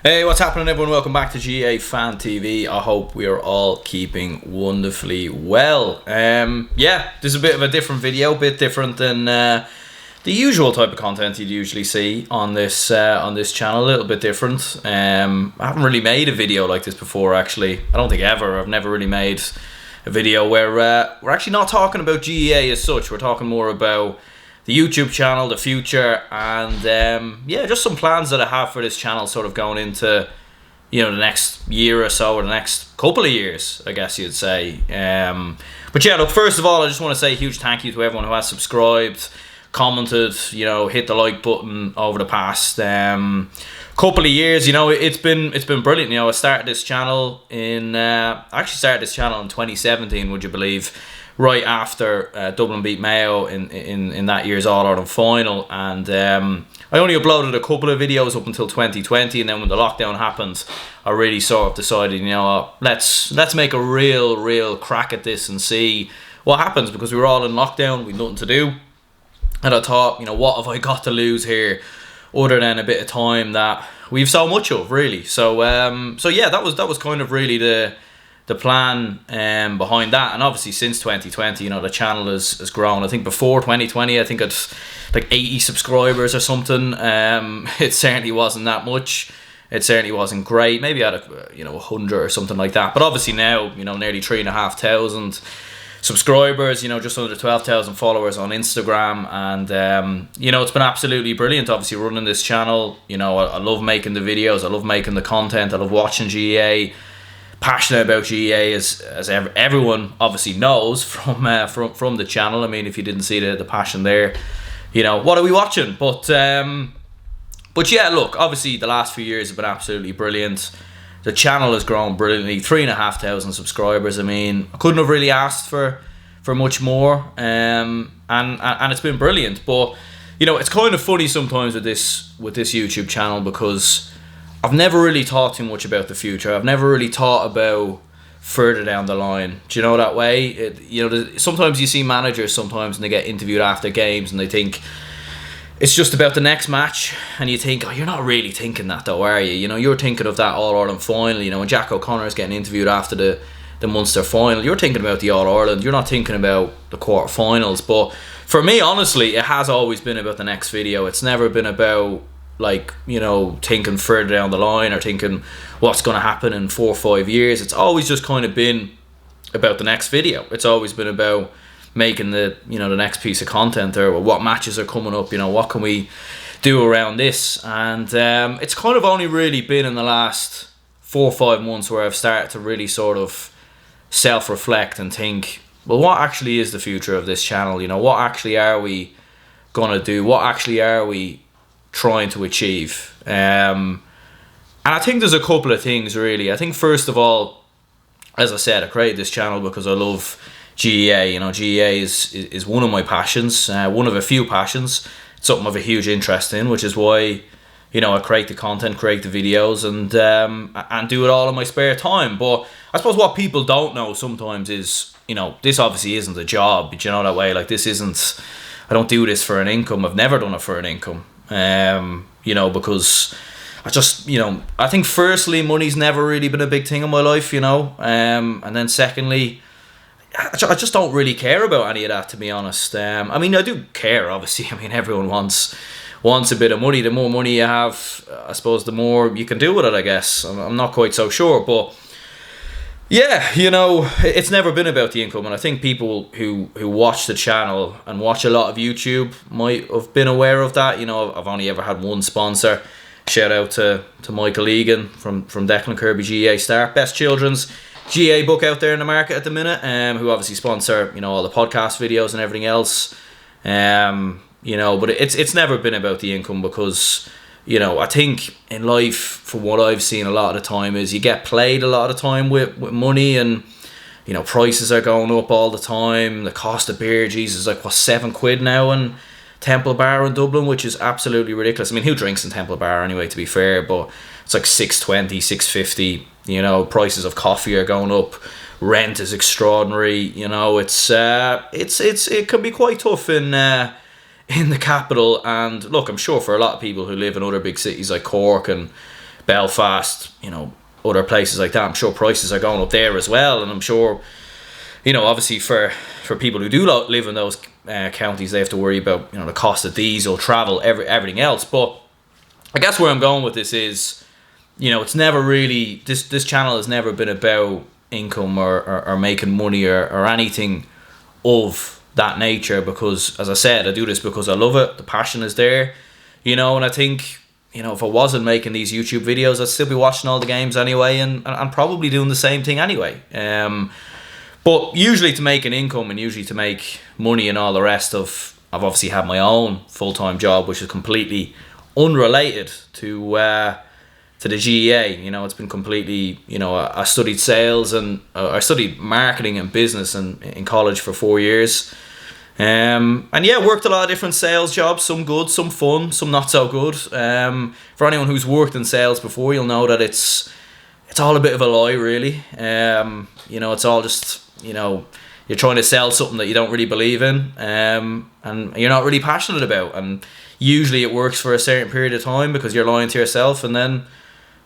Hey, what's happening, everyone? Welcome back to GAA Fan TV. I hope we are all keeping wonderfully well. Yeah, this is a bit of a different video, a bit different than the usual type of content you'd usually see on this channel. A little bit different. I haven't really made a video like this before, actually. I don't think ever. I've never really made a video where we're actually not talking about GAA as such. We're talking more about the YouTube channel, the future, and yeah, just some plans that I have for this channel sort of going into, the next year or so, or the next couple of years, I guess you'd say. But yeah, look, first of all, I just want to say a huge thank you to everyone who has subscribed, commented, hit the like button over the past couple of years. It's been brilliant. I started this channel in 2017, would you believe? Right after Dublin beat Mayo in that year's All-Ireland final, and I only uploaded a couple of videos up until 2020, and then when the lockdown happened, I really sort of decided, let's make a real crack at this and see what happens, because we were all in lockdown, we had nothing to do, and I thought, what have I got to lose here, other than a bit of time that we've so much of, really. So yeah, that was kind of really the plan behind that. And obviously since 2020, the channel has grown. I think before 2020, I think it's like 80 subscribers or something. It certainly wasn't that much. It certainly wasn't great. Maybe I had 100 or something like that. But obviously now, nearly 3,500 subscribers, just under 12,000 followers on Instagram, and it's been absolutely brilliant, obviously, running this channel. I love making the videos, I love making the content, I love watching GAA. Passionate about GAA, as everyone obviously knows from the channel. I mean, if you didn't see the passion there, what are we watching? But yeah, look, obviously the last few years have been absolutely brilliant. The channel has grown brilliantly, 3,500 subscribers. I mean, I couldn't have really asked for much more, and it's been brilliant. But it's kind of funny sometimes with this YouTube channel, because I've never really thought too much about the future. I've never really thought about further down the line. Do you know that way? Sometimes you see managers sometimes, and they get interviewed after games, and they think it's just about the next match, and you think, oh, you're not really thinking that though, are you? You're thinking of that All-Ireland final. When Jack O'Connor's getting interviewed after the Munster final, you're thinking about the All-Ireland. You're not thinking about the quarterfinals. But for me, honestly, it has always been about the next video. It's never been about thinking further down the line, or thinking what's going to happen in 4 or 5 years. It's always just kind of been about the next video. It's always been about making the next piece of content, or what matches are coming up, what can we do around this. And it's kind of only really been in the last 4 or 5 months where I've started to really sort of self-reflect and think, well, what actually is the future of this channel? What actually are we going to do? What actually are we trying to achieve? And I think there's a couple of things, really. I think first of all, as I said, I created this channel because I love GAA. GAA is one of my passions, one of a few passions. It's something I have a huge interest in, which is why I create the content, create the videos, and do it all in my spare time. But I suppose what people don't know sometimes is, this obviously isn't a job. That way, like, this isn't, I don't do this for an income. I've never done it for an income. Because I just, I think firstly, money's never really been a big thing in my life, and then secondly, I just don't really care about any of that, to be honest. I mean, I do care, obviously. I mean, everyone wants a bit of money. The more money you have, I suppose, the more you can do with it, I guess. I'm not quite so sure, but yeah, it's never been about the income. And I think people who watch the channel and watch a lot of YouTube might have been aware of that. I've only ever had one sponsor. Shout out to Michael Egan from Declan Kirby GAA Star, best children's GAA book out there in the market at the minute, who obviously sponsor all the podcast videos and everything else. But it's never been about the income, because I think in life, from what I've seen a lot of the time, is you get played a lot of the time with money, and prices are going up all the time. The cost of beer, Jesus, like, what, £7 now in Temple Bar in Dublin, which is absolutely ridiculous. I mean, who drinks in Temple Bar anyway, to be fair? But it's like £6.20, £6.50. Prices of coffee are going up. Rent is extraordinary. It can be quite tough in the capital. And look, I'm sure for a lot of people who live in other big cities like Cork and Belfast, other places like that. I'm sure prices are going up there as well, and I'm sure, obviously for people who do live in those counties, they have to worry about the cost of diesel, travel, everything else. But I guess where I'm going with this is, it's never really, this channel has never been about income or making money or anything of that nature, because, as I said, I do this because I love it. The passion is there, and I think, if I wasn't making these YouTube videos, I'd still be watching all the games anyway, and probably doing the same thing anyway. But usually to make an income and usually to make money and all the rest of, I've obviously had my own full-time job, which is completely unrelated to the GAA. It's been completely, I studied sales and I studied marketing and business in college for 4 years. And yeah, worked a lot of different sales jobs, some good, some fun, some not so good. For anyone who's worked in sales before, you'll know that it's all a bit of a lie, really. It's all just, you're trying to sell something that you don't really believe in, and you're not really passionate about. And usually it works for a certain period of time because you're lying to yourself, and then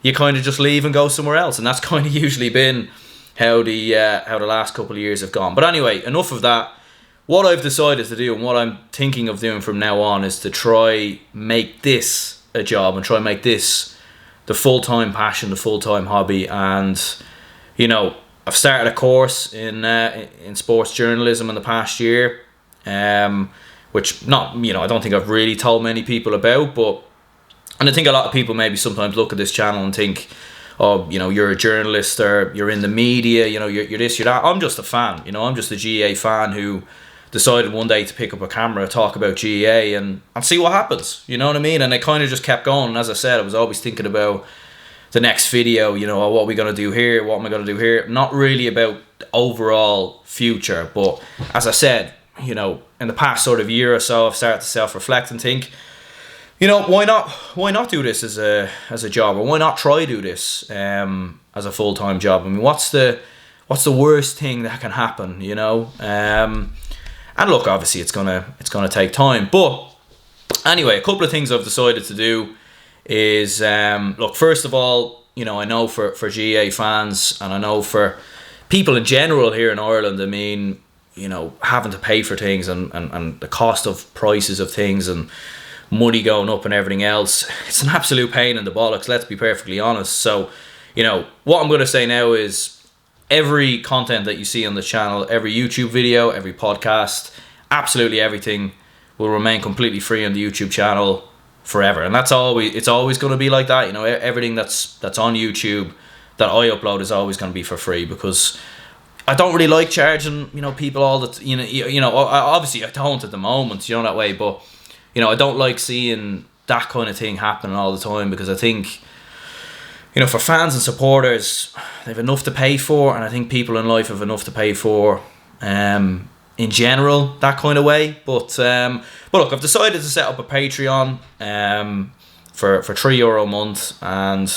you kind of just leave and go somewhere else. And that's kind of usually been how the last couple of years have gone. But anyway, enough of that. What I've decided to do and what I'm thinking of doing from now on is to try make this a job and try make this the full-time passion, the full-time hobby. And I've started a course in sports journalism in the past year, which I don't think I've really told many people about, and I think a lot of people maybe sometimes look at this channel and think, oh, you're a journalist or you're in the media, you're this, you're that. I'm just a fan, I'm just a GAA fan who decided one day to pick up a camera, talk about GAA and see what happens, you know what I mean? And it kind of just kept going. And as I said, I was always thinking about the next video, what are we going to do here? What am I going to do here? Not really about the overall future. But as I said, in the past sort of year or so, I've started to self-reflect and think, why not do this as a job? Or why not try do this as a full-time job? I mean, what's the worst thing that can happen, And look, obviously it's gonna take time. But anyway, a couple of things I've decided to do is, look, first of all, I know for GAA fans, and I know for people in general here in Ireland, I mean, having to pay for things and the cost of prices of things and money going up and everything else, it's an absolute pain in the bollocks, let's be perfectly honest. So, what I'm going to say now is, every content that you see on the channel, every YouTube video, every podcast, absolutely everything will remain completely free on the YouTube channel forever. And it's always going to be like that. Everything that's on YouTube that I upload is always going to be for free, because I don't really like charging, people all the obviously I don't at the moment, that way, but I don't like seeing that kind of thing happening all the time, because I think, for fans and supporters, they have enough to pay for, and I think people in life have enough to pay for, in general, that kind of way. But look, I've decided to set up a Patreon for €3 a month, and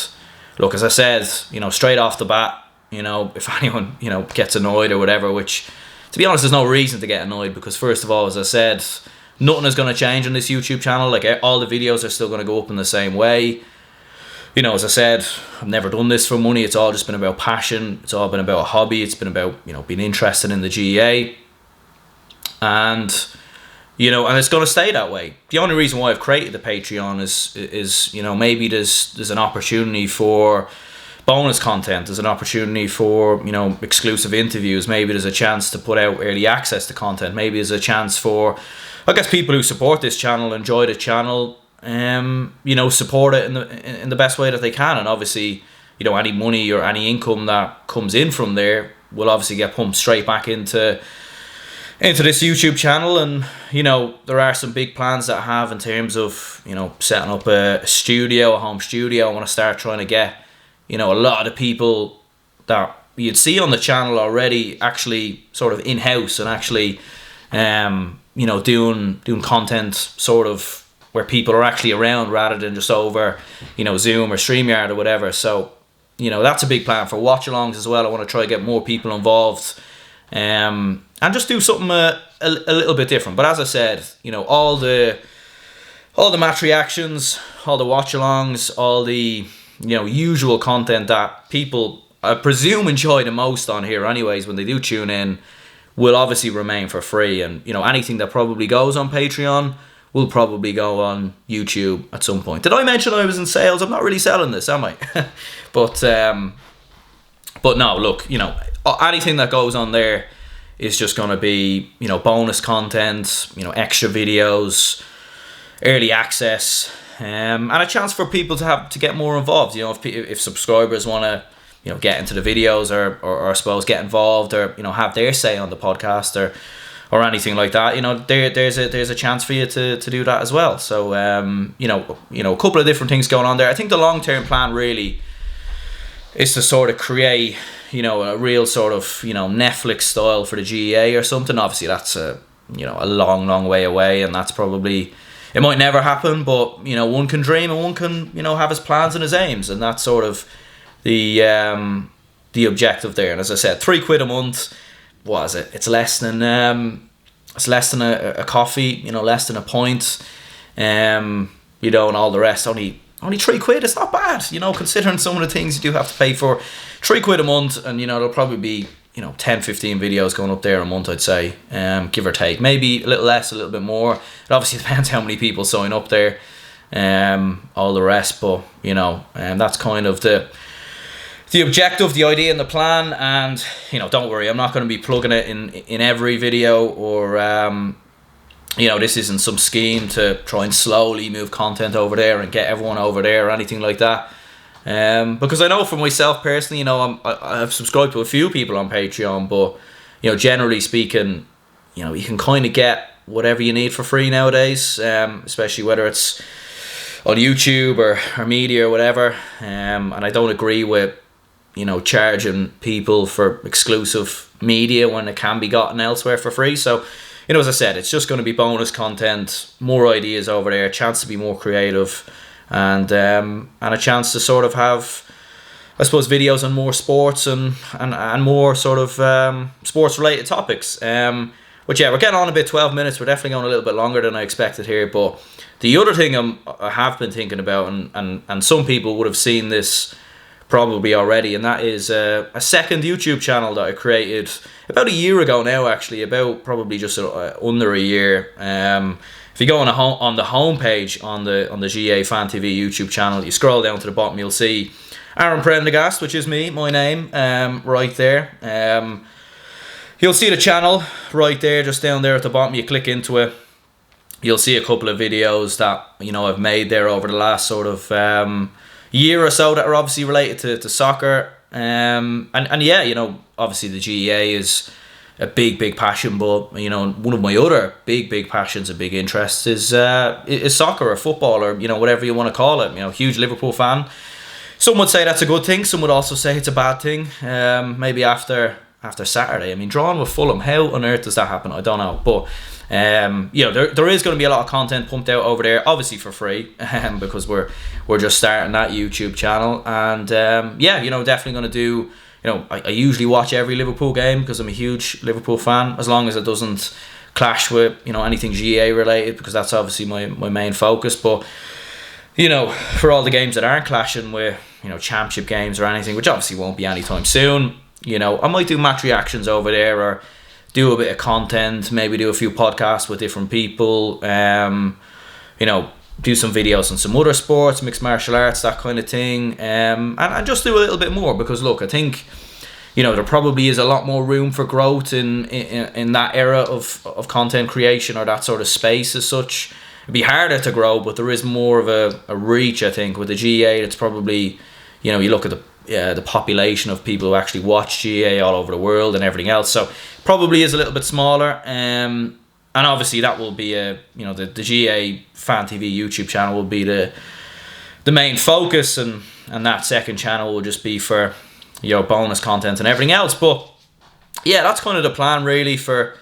look, as I said, straight off the bat, if anyone gets annoyed or whatever, which, to be honest, there's no reason to get annoyed, because first of all, as I said, nothing is going to change on this YouTube channel. Like, all the videos are still going to go up in the same way. As I said, I've never done this for money. It's all just been about passion. It's all been about a hobby. It's been about, being interested in the GAA. And, and it's going to stay that way. The only reason why I've created the Patreon is maybe there's an opportunity for bonus content. There's an opportunity for, exclusive interviews. Maybe there's a chance to put out early access to content. Maybe there's a chance for, I guess, people who support this channel, enjoy the channel, support it in the best way that they can. And obviously, any money or any income that comes in from there will obviously get pumped straight back into this YouTube channel. And there are some big plans that I have in terms of setting up a home studio. I want to start trying to get a lot of the people that you'd see on the channel already actually sort of in-house and actually doing content sort of where people are actually around rather than just over, Zoom or StreamYard or whatever. So, that's a big plan for watch-alongs as well. I want to try to get more people involved, and just do something a little bit different. But as I said, all the match reactions, all the watch-alongs, all the usual content that people, I presume, enjoy the most on here anyways when they do tune in, will obviously remain for free. And, anything that probably goes on Patreon will probably go on YouTube at some point. Did I mention I was in sales? I'm not really selling this, am I? But no, look, anything that goes on there is just going to be, bonus content, extra videos, early access, and a chance for people to get more involved. If subscribers want to, get into the videos or I suppose get involved or, have their say on the podcast or anything like that, there's a chance for you to do that as well. So, a couple of different things going on there. I think the long-term plan really is to sort of create, a real sort of, Netflix style for the GAA or something. Obviously that's a long way away, and that's probably, it might never happen, but, one can dream and one can, have his plans and his aims, and that's sort of the objective there. And as I said, £3 a month, what is it? It's less than a coffee, less than a pint, and all the rest. Only £3. It's not bad, considering some of the things you do have to pay for. £3 a month, and there'll probably be 10-15 videos going up there a month, I'd say, give or take. Maybe a little less, a little bit more. It obviously depends how many people sign up there, all the rest. But that's kind of the objective, the idea, and the plan. And don't worry, I'm not going to be plugging it in every video, or this isn't some scheme to try and slowly move content over there and get everyone over there or anything like that. Because I know for myself personally, I've subscribed to a few people on Patreon, but generally speaking, you can kind of get whatever you need for free nowadays, especially whether it's on YouTube or media or whatever. And I don't agree with charging people for exclusive media when it can be gotten elsewhere for free. So, as I said, it's just going to be bonus content, more ideas over there, a chance to be more creative, and a chance to sort of have, I suppose, videos on more sports and more sort of sports related topics. But yeah, we're getting on a bit, 12 minutes. We're definitely going a little bit longer than I expected here. But the other thing I have been thinking about, and some people would have seen this probably already, and that is a second YouTube channel that I created about a year ago now, actually, about probably just under a year. If you go on the homepage on the GAA Fan TV YouTube channel, you scroll down to the bottom, you'll see Aaron Prendergast, which is me, my name, right there. You'll see the channel right there, just down there at the bottom. You click into it, you'll see a couple of videos that I've made there over the last sort of year or so that are obviously related to soccer, and yeah, obviously the GAA is a big passion, but one of my other big passions and big interests is soccer or football, or whatever you want to call it. Huge Liverpool fan. Some would say that's a good thing, some would also say it's a bad thing. Maybe after Saturday, I mean, drawn with Fulham, how on earth does that happen? I don't know, but there is going to be a lot of content pumped out over there, obviously for free, because we're just starting that YouTube channel. And definitely going to do, I usually watch every Liverpool game because I'm a huge Liverpool fan, as long as it doesn't clash with anything GAA related, because that's obviously my main focus. But for all the games that aren't clashing with championship games or anything, which obviously won't be anytime soon, I might do match reactions over there, or do a bit of content, maybe do a few podcasts with different people, do some videos on some other sports, mixed martial arts, that kind of thing, and just do a little bit more, because look, I think there probably is a lot more room for growth in that era of content creation, or that sort of space as such. It'd be harder to grow, but there is more of a reach, I think, with the GAA. It's probably, you look at the population of people who actually watch GAA all over the world and everything else, so probably is a little bit smaller, and obviously that will be the GAA Fan TV YouTube channel will be the main focus, and that second channel will just be for bonus content and everything else. But yeah, that's kind of the plan really for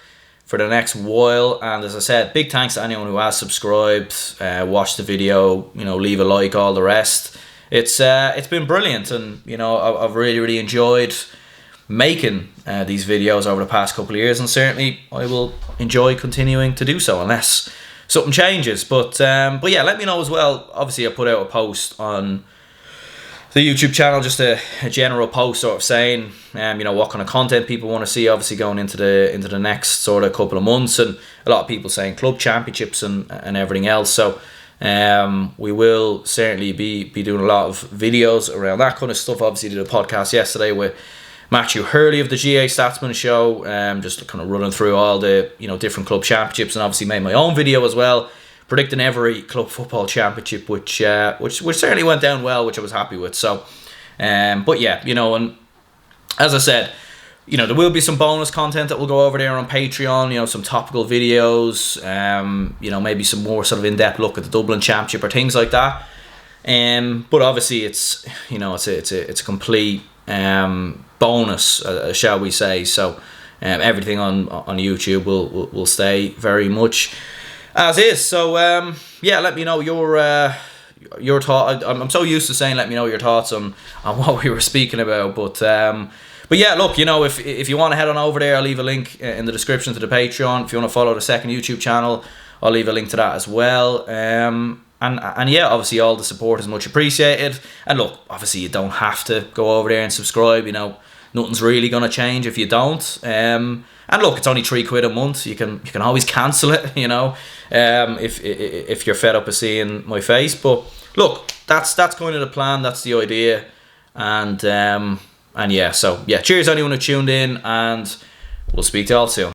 the next while. And as I said, big thanks to anyone who has subscribed, watched the video, leave a like, all the rest. It's been brilliant, and I've really enjoyed making these videos over the past couple of years, and certainly I will enjoy continuing to do so unless something changes. But yeah, let me know as well. Obviously I put out a post on the YouTube channel, just a general post sort of saying, you know, what kind of content people want to see, obviously going into the next sort of couple of months, and a lot of people saying club championships and everything else. So we will certainly be doing a lot of videos around that kind of stuff. Obviously did a podcast yesterday with Matthew Hurley of the GAA Statsman Show, just kind of running through all the, you know, different club championships, and obviously made my own video as well, predicting every club football championship, which certainly went down well, which I was happy with. So, but yeah, you know, and as I said, you know, there will be some bonus content that will go over there on Patreon. You know, some topical videos. You know, maybe some more sort of in-depth look at the Dublin Championship or things like that. But obviously, it's, you know, it's a complete bonus, shall we say? So, everything on YouTube will stay very much as is. So yeah, let me know your thought. I'm so used to saying let me know your thoughts on what we were speaking about, but yeah, look, you know, if you want to head on over there, I'll leave a link in the description to the Patreon. If you want to follow the second YouTube channel, I'll leave a link to that as well. And yeah, obviously all the support is much appreciated. And look, obviously you don't have to go over there and subscribe. You know, nothing's really gonna change if you don't. And look, it's only £3 a month. You can always cancel it, you know, if you're fed up of seeing my face. But look, that's kind of the plan. That's the idea. And yeah, so yeah, cheers anyone who tuned in, and we'll speak to you all soon.